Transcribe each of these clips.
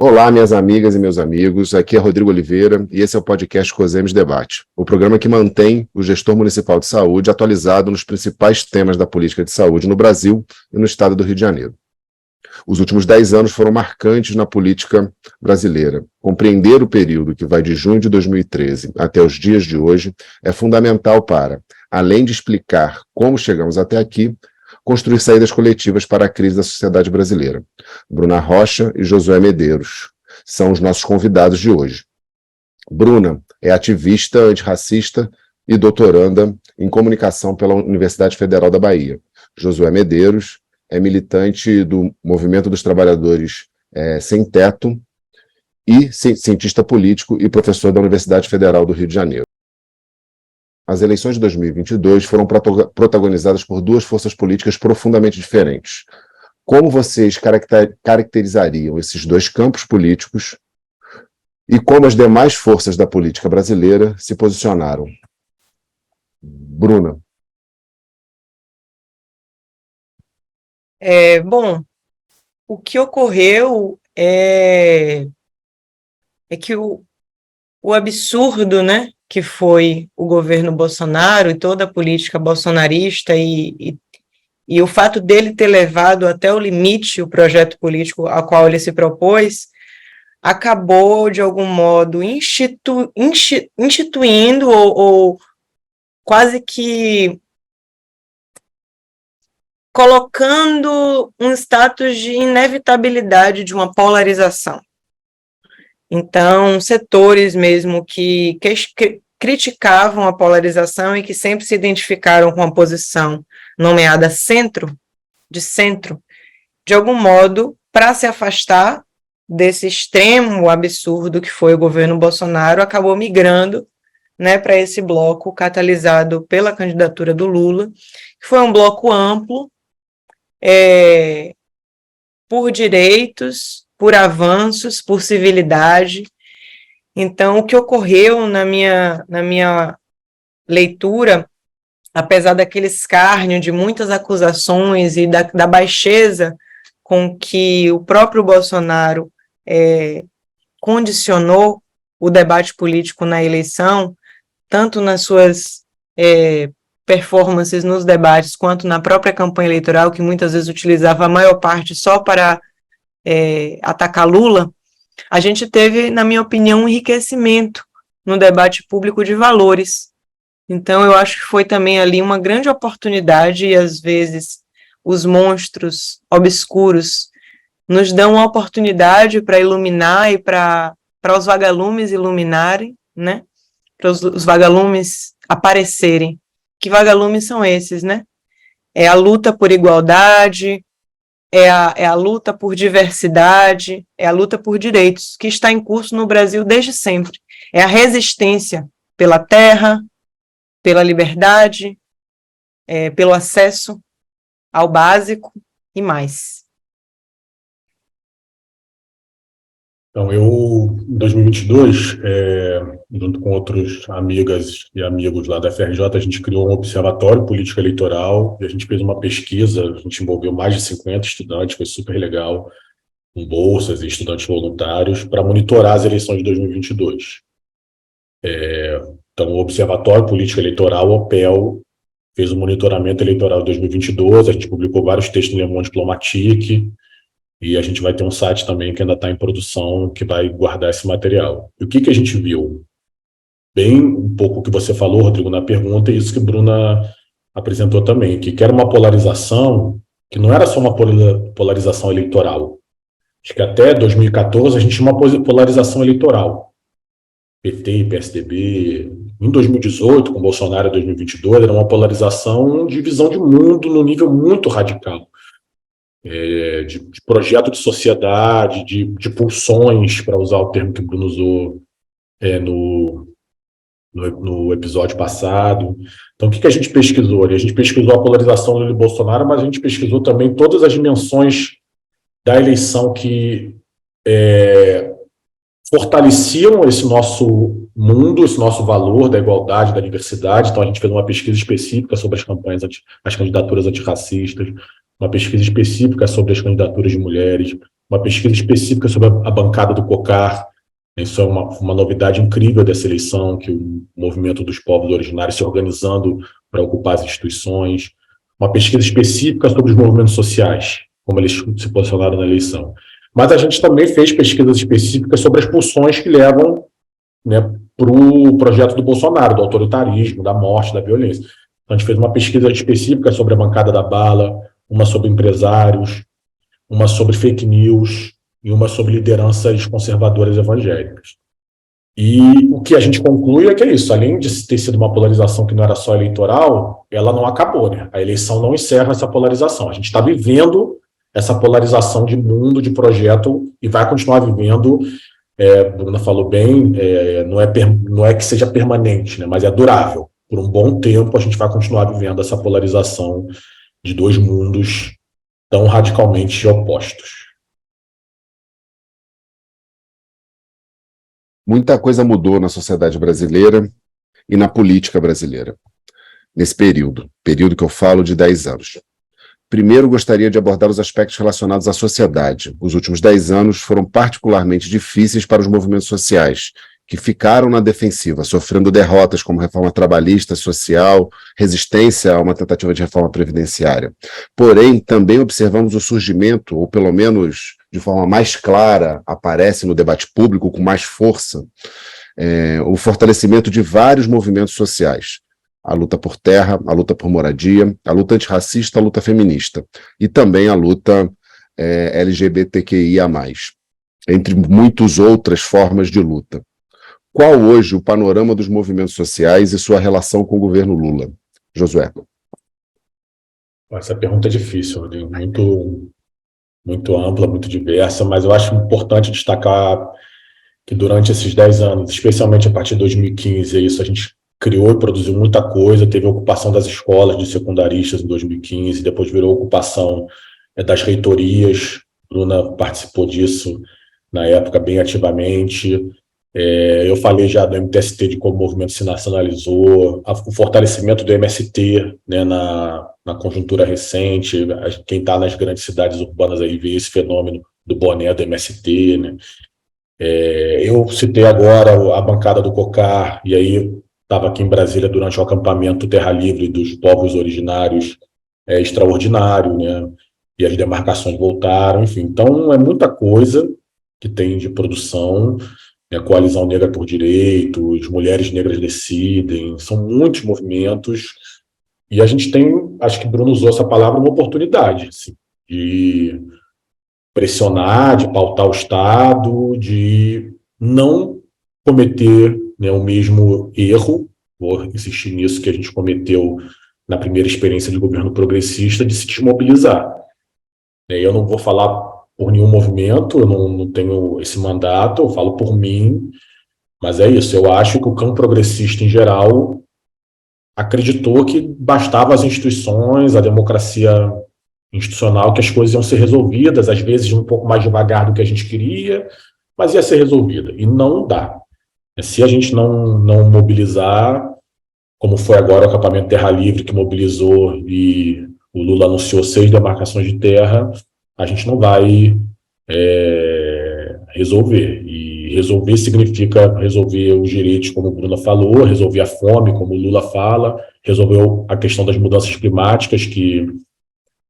Olá, minhas amigas e meus amigos, aqui é Rodrigo Oliveira e esse é o podcast COSEMES Debate, o programa que mantém o gestor municipal de saúde atualizado nos principais temas da política de saúde no Brasil e no estado do Rio de Janeiro. Os últimos 10 anos foram marcantes na política brasileira. Compreender o período que vai de junho de 2013 até os dias de hoje é fundamental para, além de explicar como chegamos até aqui, construir saídas coletivas para a crise da sociedade brasileira. Bruna Rocha e Josué Medeiros são os nossos convidados de hoje. Bruna é ativista antirracista e doutoranda em comunicação pela Universidade Federal da Bahia. Josué Medeiros é militante do Movimento dos Trabalhadores Sem Teto e cientista político e professor da Universidade Federal do Rio de Janeiro. As eleições de 2022 foram protagonizadas por duas forças políticas profundamente diferentes. Como vocês caracterizariam esses dois campos políticos e como as demais forças da política brasileira se posicionaram? Bruna. Bom, o que ocorreu é que o absurdo, né, que foi o governo Bolsonaro e toda a política bolsonarista e o fato dele ter levado até o limite o projeto político ao qual ele se propôs, acabou, de algum modo, instituindo ou quase que colocando um status de inevitabilidade de uma polarização. Então, setores mesmo que criticavam a polarização e que sempre se identificaram com a posição nomeada centro, de algum modo, para se afastar desse extremo absurdo que foi o governo Bolsonaro, acabou migrando, né, para esse bloco catalisado pela candidatura do Lula, que foi um bloco amplo, por direitos, por avanços, por civilidade. Então, o que ocorreu na minha leitura, apesar daquele escárnio de muitas acusações e da baixeza com que o próprio Bolsonaro condicionou o debate político na eleição, tanto nas suas performances nos debates, quanto na própria campanha eleitoral, que muitas vezes utilizava a maior parte só para atacar Lula, a gente teve, na minha opinião, um enriquecimento no debate público de valores. Então, eu acho que foi também ali uma grande oportunidade e, às vezes, os monstros obscuros nos dão uma oportunidade para iluminar e para os vagalumes iluminarem, né? Para os vagalumes aparecerem. Que vagalumes são esses, né? É a luta por igualdade, é a luta por diversidade, é a luta por direitos, que está em curso no Brasil desde sempre. É a resistência pela terra, pela liberdade, pelo acesso ao básico e mais. Então, eu, em 2022, junto com outros amigas e amigos lá da FRJ, a gente criou um observatório político eleitoral e a gente fez uma pesquisa, a gente envolveu mais de 50 estudantes, foi super legal, com bolsas e estudantes voluntários, para monitorar as eleições de 2022. Então, o Observatório Político Eleitoral, o OPEL, fez o monitoramento eleitoral de 2022, a gente publicou vários textos no Le Monde Diplomatique, e a gente vai ter um site também que ainda está em produção, que vai guardar esse material. E o que a gente viu? Bem um pouco o que você falou, Rodrigo, na pergunta, e isso que a Bruna apresentou também, que era uma polarização, que não era só uma polarização eleitoral. Acho que até 2014 a gente tinha uma polarização eleitoral. PT e PSDB. Em 2018, com Bolsonaro em 2022, era uma polarização de visão de mundo num nível muito radical. De projeto de sociedade, de pulsões, para usar o termo que o Bruno usou no episódio passado. Então, o que a gente pesquisou ali? A gente pesquisou a polarização do Lula e Bolsonaro, mas a gente pesquisou também todas as dimensões da eleição que fortaleciam esse nosso mundo, esse nosso valor da igualdade, da diversidade. Então, a gente fez uma pesquisa específica sobre as candidaturas antirracistas, uma pesquisa específica sobre as candidaturas de mulheres, uma pesquisa específica sobre a bancada do COCAR. Isso é uma novidade incrível dessa eleição, que o movimento dos povos originários se organizando para ocupar as instituições. Uma pesquisa específica sobre os movimentos sociais, como eles se posicionaram na eleição. Mas a gente também fez pesquisas específicas sobre as pulsões que levam, né, para o projeto do Bolsonaro, do autoritarismo, da morte, da violência. Então, a gente fez uma pesquisa específica sobre a bancada da bala, uma sobre empresários, uma sobre fake news e uma sobre lideranças conservadoras evangélicas. E o que a gente conclui é que é isso, além de ter sido uma polarização que não era só eleitoral, ela não acabou, né? A eleição não encerra essa polarização. A gente está vivendo essa polarização de mundo, de projeto, e vai continuar vivendo. A Bruna falou bem, não é que seja permanente, né? Mas é durável. Por um bom tempo, a gente vai continuar vivendo essa polarização de dois mundos tão radicalmente opostos. Muita coisa mudou na sociedade brasileira e na política brasileira, nesse período que eu falo de 10 anos. Primeiro, gostaria de abordar os aspectos relacionados à sociedade. Os últimos 10 anos foram particularmente difíceis para os movimentos sociais, que ficaram na defensiva, sofrendo derrotas como reforma trabalhista, social, resistência a uma tentativa de reforma previdenciária. Porém, também observamos o surgimento, ou pelo menos de forma mais clara, aparece no debate público com mais força, o fortalecimento de vários movimentos sociais. A luta por terra, a luta por moradia, a luta antirracista, a luta feminista, e também a luta LGBTQIA+, entre muitas outras formas de luta. Qual hoje o panorama dos movimentos sociais e sua relação com o governo Lula? Josué. Essa pergunta é difícil, muito ampla, muito diversa, mas eu acho importante destacar que durante esses 10 anos, especialmente a partir de 2015, a gente criou e produziu muita coisa, teve a ocupação das escolas de secundaristas em 2015, depois virou a ocupação das reitorias, Bruna participou disso na época bem ativamente. Eu falei já do MTST, de como o movimento se nacionalizou, o fortalecimento do MST, né, na conjuntura recente. Quem está nas grandes cidades urbanas aí vê esse fenômeno do boné do MST, né. Eu citei agora a bancada do COCAR, e aí estava aqui em Brasília durante o acampamento Terra Livre dos povos originários, extraordinário, né, e as demarcações voltaram, enfim. Então, é muita coisa que tem de produção. A Coalizão Negra por Direitos, Mulheres Negras Decidem, são muitos movimentos, e a gente tem, acho que Bruno usou essa palavra, uma oportunidade, assim, de pressionar, de pautar o Estado, de não cometer, né, o mesmo erro, vou insistir nisso, que a gente cometeu na primeira experiência de governo progressista, de se desmobilizar. Eu não vou falar por nenhum movimento, eu não tenho esse mandato, eu falo por mim, mas é isso, eu acho que o campo progressista em geral acreditou que bastava as instituições, a democracia institucional, que as coisas iam ser resolvidas, às vezes um pouco mais devagar do que a gente queria, mas ia ser resolvida, e não dá. Se a gente não mobilizar, como foi agora o acampamento Terra Livre, que mobilizou e o Lula anunciou 6 demarcações de terra, a gente não vai resolver. E resolver significa resolver os direitos, como a Bruna falou, resolver a fome, como o Lula fala, resolver a questão das mudanças climáticas, que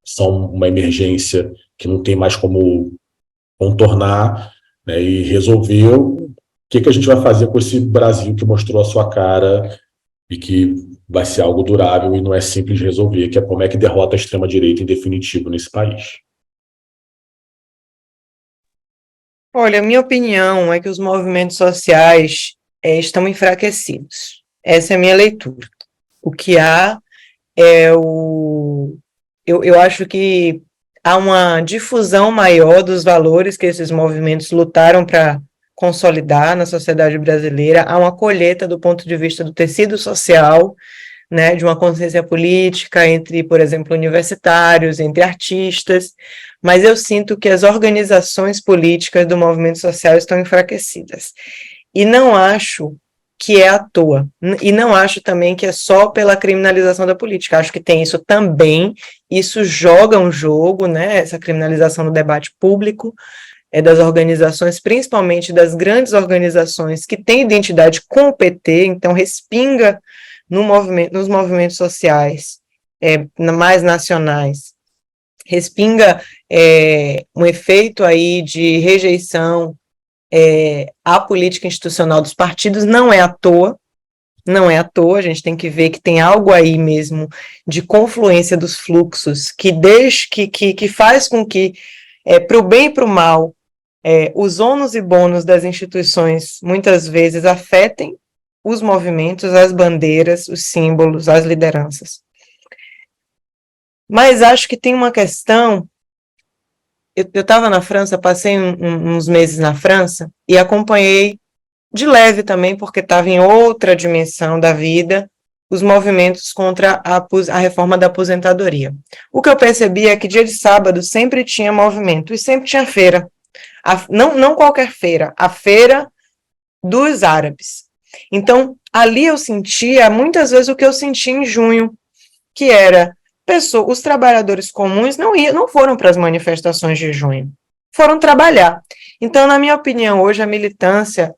são uma emergência que não tem mais como contornar, né, e resolver o que a gente vai fazer com esse Brasil que mostrou a sua cara e que vai ser algo durável e não é simples de resolver, que é como é que derrota a extrema-direita em definitivo nesse país. Olha, minha opinião é que os movimentos sociais estão enfraquecidos. Essa é a minha leitura. O que há é o... Eu acho que há uma difusão maior dos valores que esses movimentos lutaram para consolidar na sociedade brasileira, há uma colheita do ponto de vista do tecido social, né, de uma consciência política entre, por exemplo, universitários, entre artistas, mas eu sinto que as organizações políticas do movimento social estão enfraquecidas. E não acho que é à toa, e não acho também que é só pela criminalização da política, acho que tem isso também, isso joga um jogo, né, essa criminalização do debate público, das organizações, principalmente das grandes organizações que têm identidade com o PT, então respinga nos movimentos sociais mais nacionais, respinga um efeito aí de rejeição à política institucional dos partidos. Não é à toa, a gente tem que ver que tem algo aí mesmo de confluência dos fluxos que faz com que, para o bem e para o mal, os ônus e bônus das instituições muitas vezes afetem os movimentos, as bandeiras, os símbolos, as lideranças. Mas acho que tem uma questão. Eu estava na França, passei uns meses na França e acompanhei de leve também, porque estava em outra dimensão da vida, os movimentos contra a reforma da aposentadoria. O que eu percebi é que dia de sábado sempre tinha movimento e sempre tinha feira. Não qualquer feira, a feira dos árabes. Então, ali eu sentia muitas vezes o que eu senti em junho, que era os trabalhadores comuns não foram para as manifestações de junho, foram trabalhar. Então, na minha opinião, hoje a militância,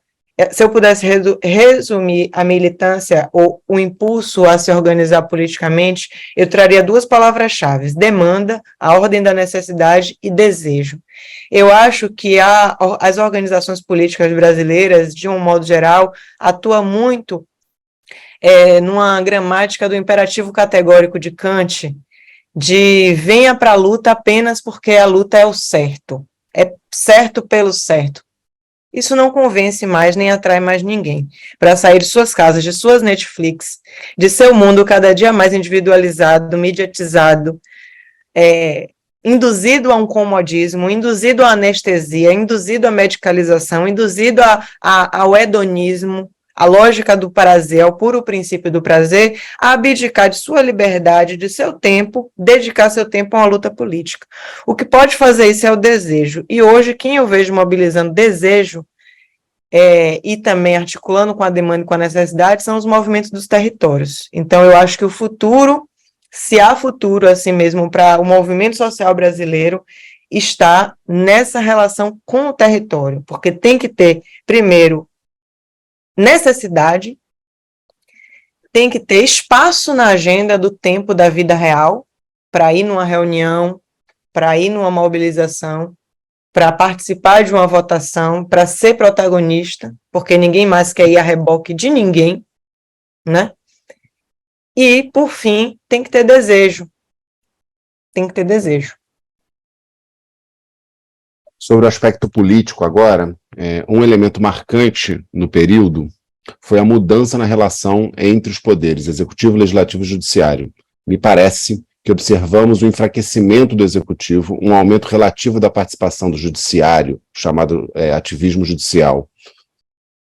se eu pudesse resumir a militância ou o impulso a se organizar politicamente, eu traria duas palavras-chave: demanda, a ordem da necessidade, e desejo. Eu acho que as organizações políticas brasileiras, de um modo geral, atuam muito numa gramática do imperativo categórico de Kant, de venha para a luta apenas porque a luta é o certo, é certo pelo certo. Isso não convence mais nem atrai mais ninguém para sair de suas casas, de suas Netflix, de seu mundo cada dia mais individualizado, mediatizado, induzido a um comodismo, induzido à anestesia, induzido à medicalização, induzido ao hedonismo, a lógica do prazer, ao puro princípio do prazer, a abdicar de sua liberdade, de seu tempo, dedicar seu tempo a uma luta política. O que pode fazer isso é o desejo. E hoje, quem eu vejo mobilizando desejo e também articulando com a demanda e com a necessidade são os movimentos dos territórios. Então, eu acho que o futuro, se há futuro assim mesmo para o movimento social brasileiro, está nessa relação com o território, porque tem que ter, primeiro, necessidade, tem que ter espaço na agenda do tempo da vida real, para ir numa reunião, para ir numa mobilização, para participar de uma votação, para ser protagonista, porque ninguém mais quer ir a reboque de ninguém, né? E, por fim, tem que ter desejo. Tem que ter desejo. Sobre o aspecto político agora, um elemento marcante no período foi a mudança na relação entre os poderes, executivo, legislativo e judiciário. Me parece que observamos o enfraquecimento do executivo, um aumento relativo da participação do judiciário, chamado ativismo judicial.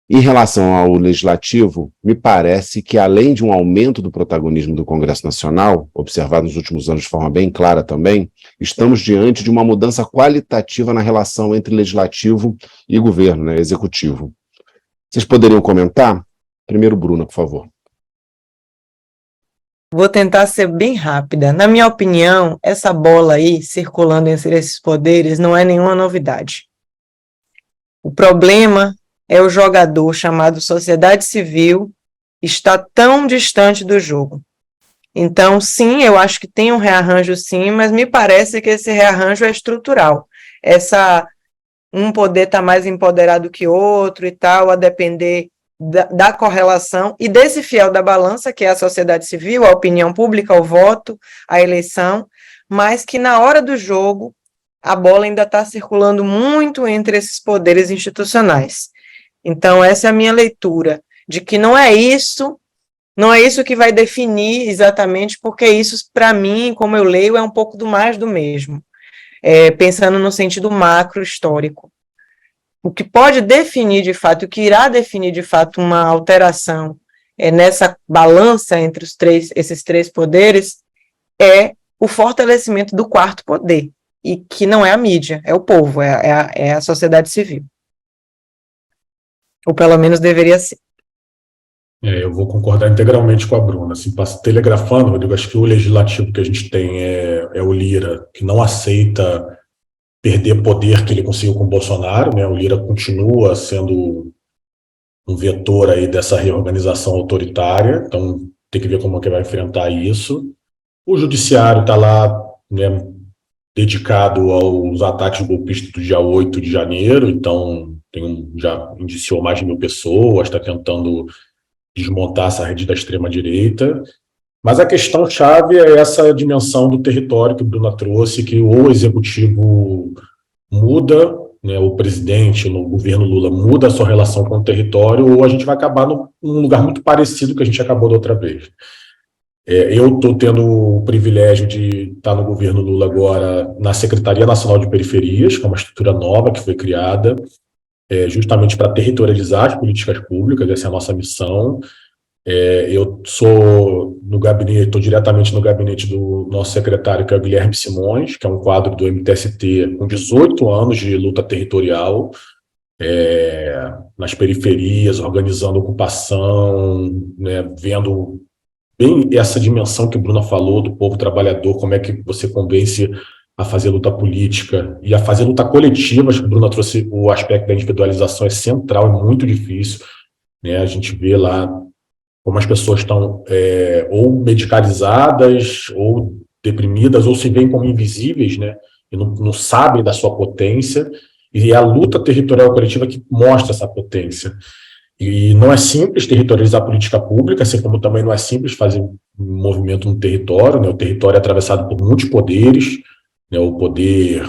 Em relação ao legislativo, me parece que, além de um aumento do protagonismo do Congresso Nacional, observado nos últimos anos de forma bem clara também, estamos diante de uma mudança qualitativa na relação entre legislativo e governo, né, executivo. Vocês poderiam comentar? Primeiro, Bruna, por favor. Vou tentar ser bem rápida. Na minha opinião, essa bola aí, circulando entre esses poderes, não é nenhuma novidade. O problema é o jogador chamado sociedade civil está tão distante do jogo. Então, sim, eu acho que tem um rearranjo sim, mas me parece que esse rearranjo é estrutural. Um poder está mais empoderado que outro e tal, a depender da correlação e desse fiel da balança, que é a sociedade civil, a opinião pública, o voto, a eleição, mas que na hora do jogo a bola ainda está circulando muito entre esses poderes institucionais. Então, essa é a minha leitura, de que não é isso que vai definir exatamente, porque isso, para mim, como eu leio, é um pouco do mais do mesmo, pensando no sentido macro histórico. O que pode definir, de fato, o que irá definir, de fato, uma alteração nessa balança entre esses três poderes é o fortalecimento do quarto poder, e que não é a mídia, é o povo, é a sociedade civil. Ou pelo menos deveria ser. Eu vou concordar integralmente com a Bruna. Assim, telegrafando, Rodrigo, acho que o legislativo que a gente tem é o Lira, que não aceita perder poder que ele conseguiu com o Bolsonaro, né? O Lira continua sendo um vetor aí dessa reorganização autoritária, então tem que ver como é que vai enfrentar isso. O judiciário está lá, né, dedicado aos ataques golpistas do dia 8 de janeiro, então já indiciou mais de 1.000 pessoas, está tentando desmontar essa rede da extrema-direita. Mas a questão-chave é essa dimensão do território que o Bruna trouxe, que ou o executivo muda, né, o presidente no governo Lula muda a sua relação com o território, ou a gente vai acabar num lugar muito parecido que a gente acabou da outra vez. Eu estou tendo o privilégio de estar no governo Lula agora na Secretaria Nacional de Periferias, que é uma estrutura nova que foi criada justamente para territorializar as políticas públicas, essa é a nossa missão. Eu sou no gabinete, estou diretamente no gabinete do nosso secretário, que é o Guilherme Simões, que é um quadro do MTST com 18 anos de luta territorial, nas periferias, organizando ocupação, né, vendo bem essa dimensão que a Bruna falou do povo trabalhador, como é que você convence a fazer luta política e a fazer luta coletiva. Acho que a Bruna trouxe o aspecto da individualização, é central, é muito difícil, né? A gente vê lá como as pessoas estão ou medicalizadas, ou deprimidas, ou se veem como invisíveis, né? E não sabem da sua potência, e é a luta territorial coletiva que mostra essa potência. E não é simples territorializar a política pública, assim como também não é simples fazer um movimento no território, né? O território é atravessado por muitos poderes, né? O poder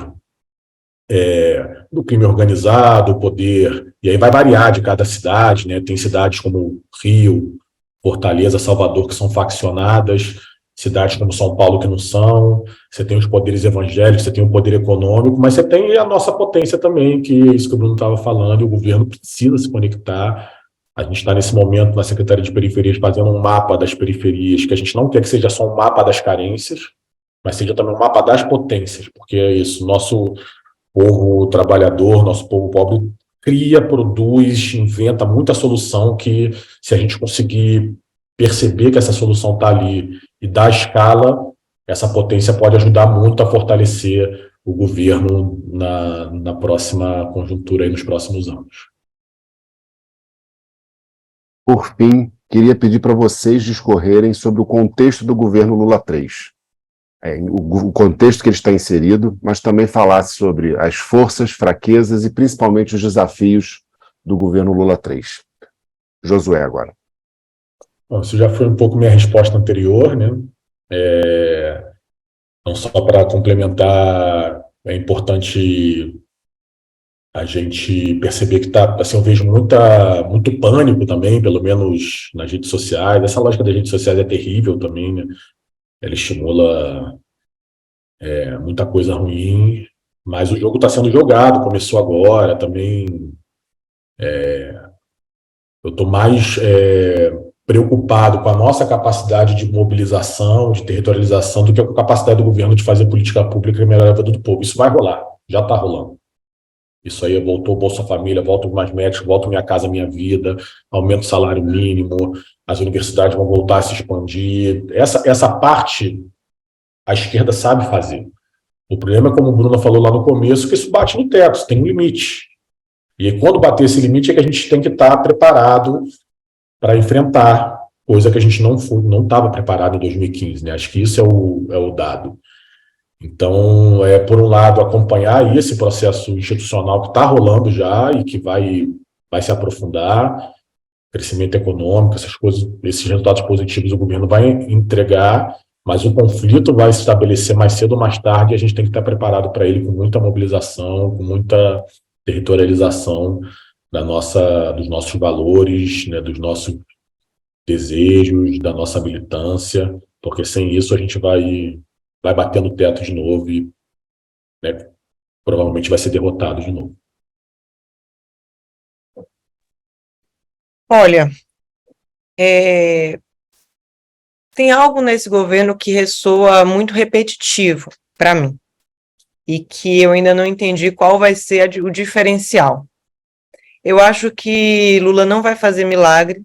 do crime organizado, o poder... E aí vai variar de cada cidade, né? Tem cidades como Rio, Fortaleza, Salvador, que são faccionadas, cidades como São Paulo que não são, você tem os poderes evangélicos, você tem o poder econômico, mas você tem a nossa potência também, que é isso que o Bruno estava falando, e o governo precisa se conectar. A gente está nesse momento na Secretaria de Periferias fazendo um mapa das periferias, que a gente não quer que seja só um mapa das carências, mas seja também um mapa das potências, porque é isso, nosso povo trabalhador, nosso povo pobre cria, produz, inventa muita solução que, se a gente conseguir perceber que essa solução está ali e dar escala, essa potência pode ajudar muito a fortalecer o governo na próxima conjuntura, aí, nos próximos anos. Por fim, queria pedir para vocês discorrerem sobre o contexto do governo Lula III. O contexto que ele está inserido, mas também falasse sobre as forças, fraquezas e principalmente os desafios do governo Lula III. Josué, agora. Bom, isso já foi um pouco minha resposta anterior, né? Não só para complementar, é importante a gente perceber que tá, assim, eu vejo muito pânico também, pelo menos nas redes sociais. Essa lógica das redes sociais é terrível também, né? Ela estimula muita coisa ruim, mas o jogo está sendo jogado, começou agora também. Eu estou mais preocupado com a nossa capacidade de mobilização, de territorialização, do que com a capacidade do governo de fazer política pública e melhorar a vida do povo. Isso vai rolar, já está rolando. Isso aí voltou o Bolsa Família, volta mais médicos, volta Minha Casa Minha Vida, aumenta o salário mínimo, as universidades vão voltar a se expandir. Essa parte a esquerda sabe fazer. O problema é, como o Bruno falou lá no começo, que isso bate no teto, tem um limite. E aí, quando bater esse limite é que a gente tem que estar preparado para enfrentar, coisa que a gente não estava preparado em 2015, né? Acho que isso é o dado. Então, por um lado, acompanhar esse processo institucional que está rolando já e que vai se aprofundar, crescimento econômico, essas coisas, esses resultados positivos o governo vai entregar, mas o conflito vai se estabelecer mais cedo ou mais tarde e a gente tem que estar preparado para ele com muita mobilização, com muita territorialização dos nossos valores, né, dos nossos desejos, da nossa militância, porque sem isso a gente vai bater no teto de novo e, né, provavelmente vai ser derrotado de novo. Olha, tem algo nesse governo que ressoa muito repetitivo para mim e que eu ainda não entendi qual vai ser o diferencial. Eu acho que Lula não vai fazer milagre,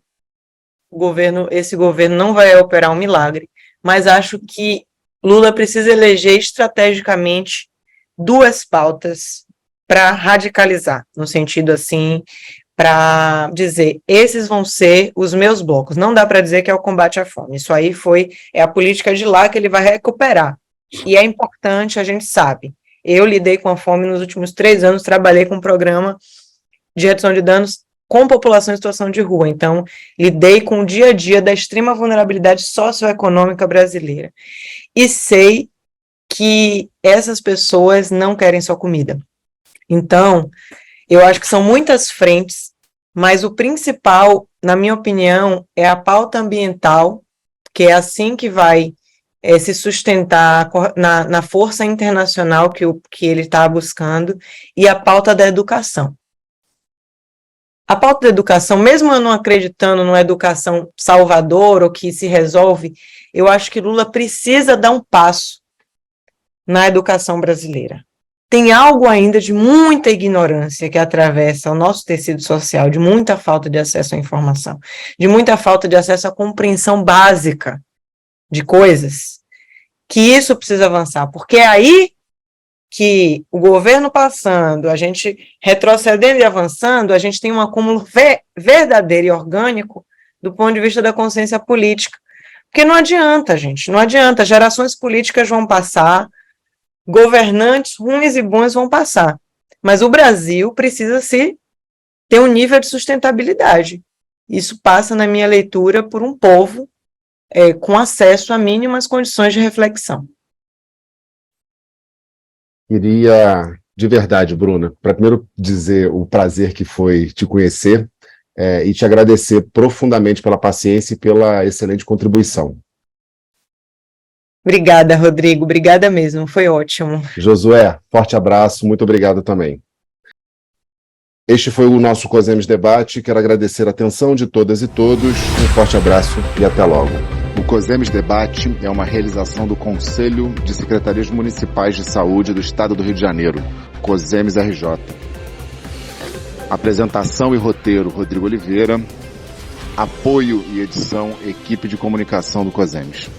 esse governo não vai operar um milagre, mas acho que Lula precisa eleger estrategicamente duas pautas para radicalizar, no sentido assim, para dizer, esses vão ser os meus blocos. Não dá para dizer que é o combate à fome. Isso aí é a política de lá que ele vai recuperar. E é importante, a gente sabe. Eu lidei com a fome nos últimos 3 anos, trabalhei com um programa de redução de danos com população em situação de rua. Então, lidei com o dia a dia da extrema vulnerabilidade socioeconômica brasileira. E sei que essas pessoas não querem só comida. Então, eu acho que são muitas frentes, mas o principal, na minha opinião, é a pauta ambiental, que é assim que vai se sustentar na força internacional que ele está buscando, e a pauta da educação. A pauta da educação, mesmo eu não acreditando numa educação salvadora ou que se resolve, eu acho que Lula precisa dar um passo na educação brasileira. Tem algo ainda de muita ignorância que atravessa o nosso tecido social, de muita falta de acesso à informação, de muita falta de acesso à compreensão básica de coisas, que isso precisa avançar, porque é aí que o governo passando, a gente retrocedendo e avançando, a gente tem um acúmulo verdadeiro e orgânico do ponto de vista da consciência política. Porque não adianta, gente, não adianta, gerações políticas vão passar, governantes ruins e bons vão passar, mas o Brasil precisa ter um nível de sustentabilidade. Isso passa, na minha leitura, por um povo com acesso a mínimas condições de reflexão. Queria, de verdade, Bruna, para primeiro dizer o prazer que foi te conhecer e te agradecer profundamente pela paciência e pela excelente contribuição. Obrigada, Rodrigo, obrigada mesmo, foi ótimo. Josué, forte abraço, muito obrigado também. Este foi o nosso COSEMES Debate, quero agradecer a atenção de todas e todos, um forte abraço e até logo. O COSEMES Debate é uma realização do Conselho de Secretarias Municipais de Saúde do Estado do Rio de Janeiro, COSEMES RJ. Apresentação e roteiro, Rodrigo Oliveira. Apoio e edição, equipe de comunicação do COSEMES.